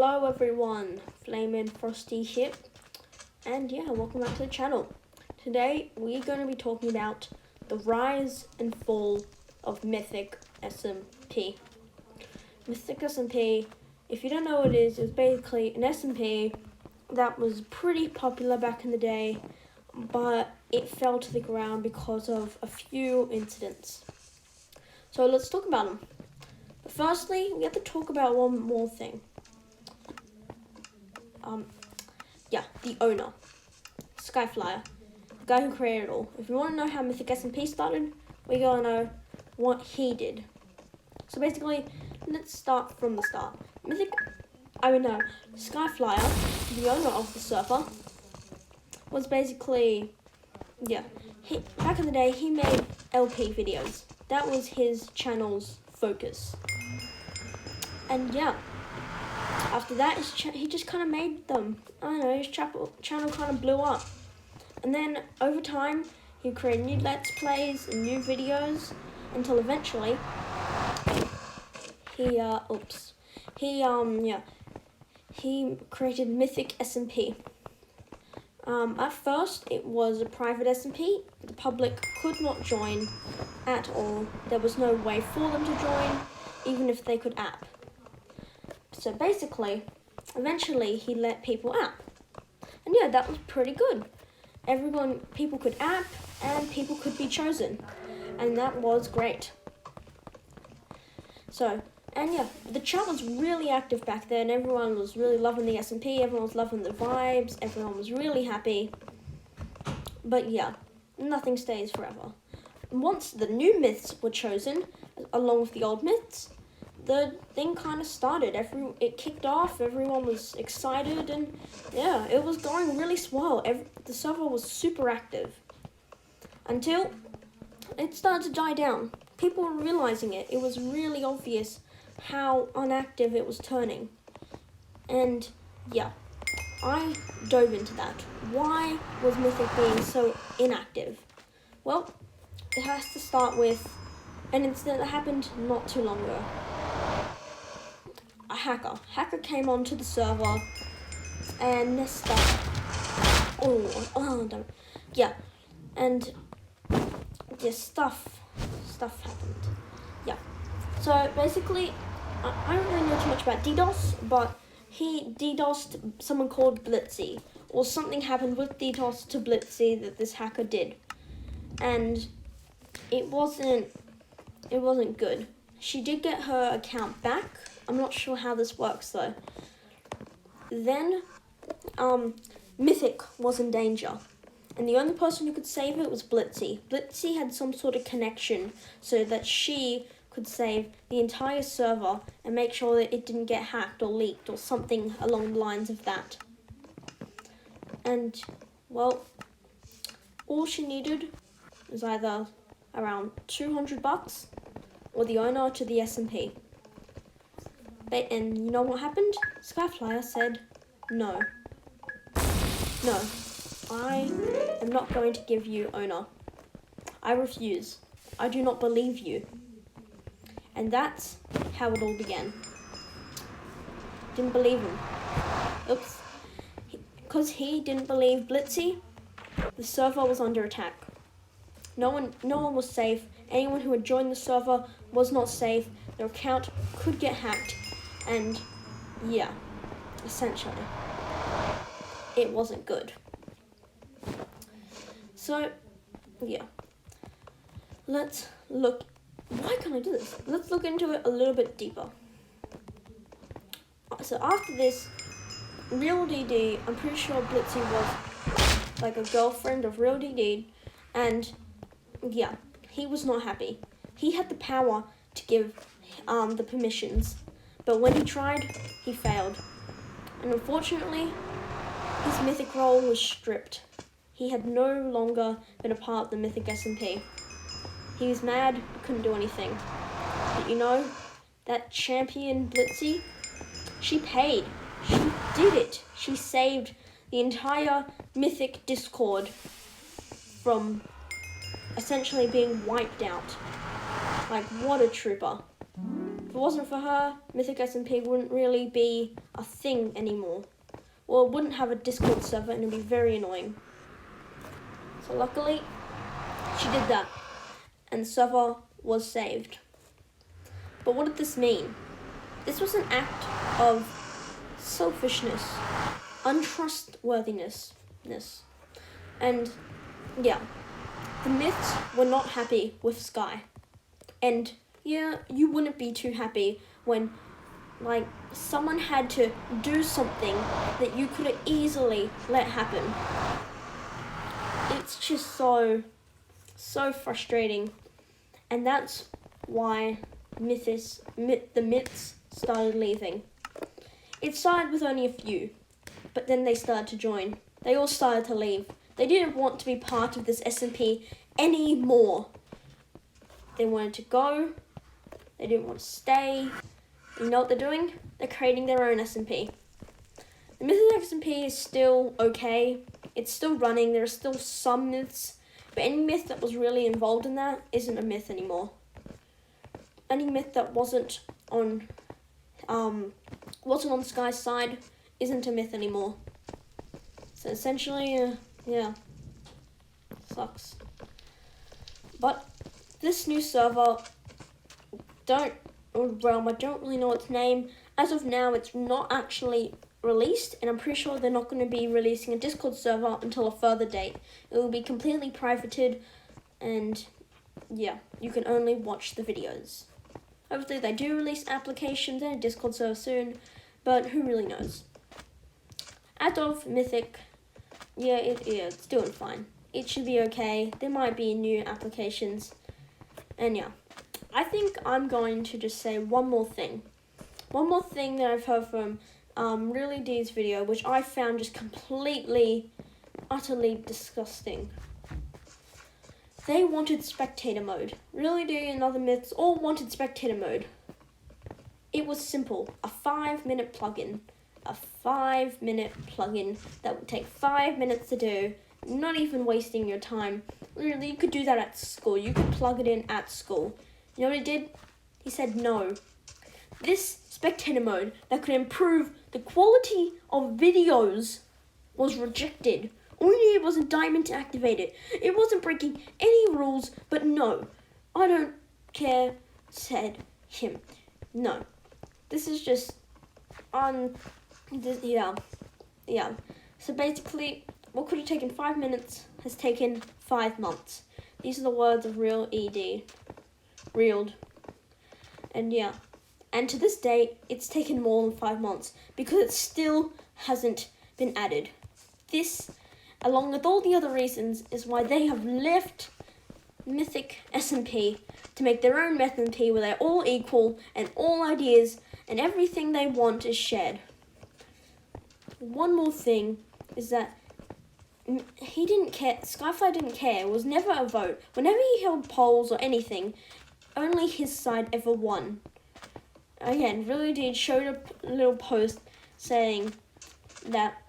Hello everyone, Flamin' Frosty here, and yeah, welcome back to the channel. Today we're going to be talking about the rise and fall of Mythic SMP. Mythic SMP, if you don't know what it is basically an SMP that was pretty popular back in the day, but it fell to the ground because of a few incidents. So let's talk about them. But firstly, we have to talk about one more thing. The owner, Skyflyer, the guy who created it all. If you want to know how Mythic SMP started, we gotta know what he did. So basically, let's start from the start. Skyflyer, the owner of the server, was basically, back in the day, he made LP videos. That was his channel's focus. And yeah, after that, he just kind of made them. I don't know, his channel kind of blew up. And then over time, he created new Let's Plays and new videos until eventually he created Mythic SMP. At first, it was a private SMP. The public could not join at all. There was no way for them to join, even if they could app. So basically, eventually he let people app. And yeah, that was pretty good. People could app and people could be chosen. And that was great. So, and yeah, the chat was really active back then. Everyone was really loving the SMP, everyone was loving the vibes, everyone was really happy. But yeah, nothing stays forever. Once the new myths were chosen, along with the old myths, the thing kind of started. It kicked off, everyone was excited, and yeah, it was going really swell. The server was super active. Until it started to die down. People were realizing it. It was really obvious how inactive it was turning. And yeah, I dove into that. Why was Mythic being so inactive? Well, it has to start with an incident that happened not too long ago. A hacker came onto the server and messed up. Stuff happened. Yeah. So basically, I don't really know too much about DDoS, but he DDoSed someone called Blitzy, or something happened with DDoS to Blitzy that this hacker did, and it wasn't good. She did get her account back. I'm not sure how this works though. Then, Mythic was in danger. And the only person who could save it was Blitzy. Blitzy had some sort of connection so that she could save the entire server and make sure that it didn't get hacked or leaked or something along the lines of that. And, well, all she needed was either around $200 or the owner to the SMP. And you know what happened? Skyflyer said, no, I am not going to give you owner. I refuse. I do not believe you. And that's how it all began. Didn't believe him. Oops. Because he didn't believe Blitzy, the server was under attack. No one was safe. Anyone who had joined the server was not safe. Their account could get hacked. And yeah, essentially, it wasn't good. So, yeah, let's look. Why can't I do this? Let's look into it a little bit deeper. So after this, Real DD, I'm pretty sure Blitzy was like a girlfriend of Real DD, and yeah, he was not happy. He had the power to give the permissions, but when he tried, he failed. And unfortunately, his mythic role was stripped. He had no longer been a part of the Mythic SMP. He was mad, couldn't do anything. But you know, that champion Blitzy, she paid. She did it. She saved the entire Mythic Discord from essentially being wiped out. Like, what a trooper. If it wasn't for her, Mythic SMP wouldn't really be a thing anymore. Well, it wouldn't have a Discord server and it would be very annoying. So luckily, she did that and the server was saved. But what did this mean? This was an act of selfishness, untrustworthiness. And yeah, the myths were not happy with Sky. And yeah, you wouldn't be too happy when like someone had to do something that you could have easily let happen. It's just so frustrating. And that's why the myths started leaving. It started with only a few, but then they started to join. They all started to leave. They didn't want to be part of this SMP anymore. They wanted to go. They didn't want to stay. You know what they're doing? They're creating their own SMP. The Mythic SMP is still okay. It's still running. There are still some myths, but any myth that was really involved in that isn't a myth anymore. Any myth that wasn't on Sky's side isn't a myth anymore. So essentially, yeah, sucks. But this new server, I don't really know its name. As of now, it's not actually released, and I'm pretty sure they're not going to be releasing a Discord server until a further date. It will be completely privated, and yeah, you can only watch the videos. Hopefully they do release applications and a Discord server soon, but who really knows? As of Mythic, yeah, it's doing fine. It should be okay. There might be new applications, and yeah. I think I'm going to just say one more thing. One more thing that I've heard from Really D's video, which I found just completely, utterly disgusting. They wanted spectator mode. Really D and other myths all wanted spectator mode. It was simple. A 5-minute plugin. A 5-minute plugin that would take 5 minutes to do. Not even wasting your time. Literally, you could do that at school. You could plug it in at school. You know what he did? He said no. This spectator mode that could improve the quality of videos was rejected. All you needed was a diamond to activate it. It wasn't breaking any rules, but no. I don't care, said him. No. This is just yeah. So basically, what could have taken 5 minutes has taken 5 months. These are the words of Real ED. Reeled. And yeah. And to this day, it's taken more than 5 months because it still hasn't been added. This, along with all the other reasons, is why they have left Mythic SMP to make their own SMP where they're all equal and all ideas and everything they want is shared. One more thing is that he didn't care, Skyfly didn't care, it was never a vote. Whenever he held polls or anything, only his side ever won. Again, Really did showed a little post saying that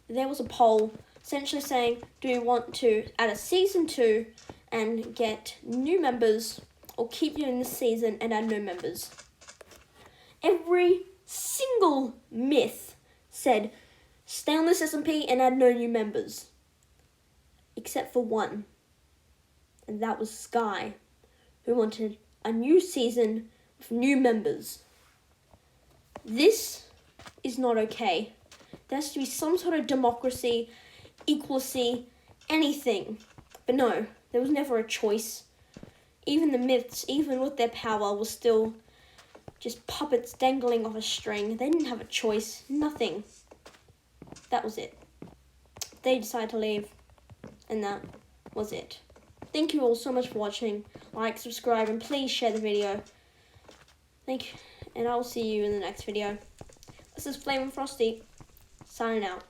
there was a poll essentially saying, do you want to add a season 2 and get new members, or keep you in the season and add no members? Every single myth said, stay on this SMP and add no new members. Except for one. And that was Sky, who wanted a new season with new members. This is not okay. There has to be some sort of democracy, equality, anything. But no, there was never a choice. Even the myths, even with their power, were still just puppets dangling off a string. They didn't have a choice. Nothing. That was it. They decided to leave. And that was it. Thank you all so much for watching. Like, subscribe, and please share the video. Thank you. And I will see you in the next video. This is Flame and Frosty, signing out.